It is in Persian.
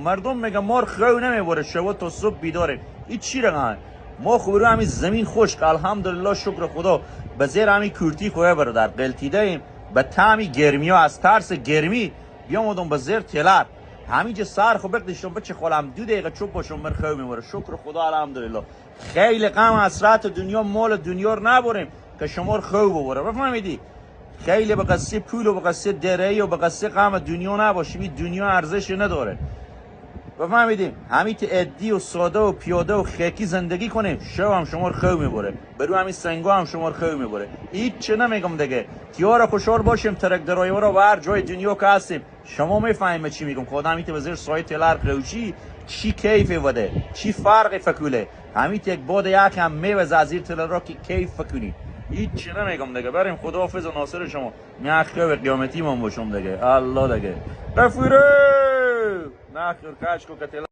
مردم میگن مار خو نمیبره شب تا صبح بیداره این چی رقم ما خوب رو همین زمین خشک الحمدلله شکر خدا به زیر همین کورتی خواه برادر قلتیده ایم به تعمی گرمی و از ترس گرمی بیامدم به زیر تلر همینجا سر خو بقدشتم بچه خالم 2 دقیقه چوب باشم من خواه میبره شکر خدا الحمدلله خیلی غم حسرت دنیا مال دنیا رو نبریم که شما رو خواه ببره بفهمیدی خیلی به قصه پول و به قصه درهی و به قصه غم دنیا نباشیم این دنیا ارزش نداره بفهمیدیم همین ادی و ساده و پیاده و خیکی زندگی کنیم شو هم شما رو خواه میبره برو همین سنگا هم شما رو خواه میبره هیچ چه نمیگم دیگه تیار خوشحال باشیم ترک درایور و هر جای دنیا که هستیم شما میفهمید چی میگم خدا همین به زیر سایه تلر قوچی چی کیف وده چی فرق فکوله همین یک باد یک هم میوز از زیر تلر را که کیف فکونی هیچ چی نمیگم دیگه بریم خداحافظ و ناصر شما میخواه به قیامتی من باشم دیگه الله دیگه رفیره نخیر کچ کو که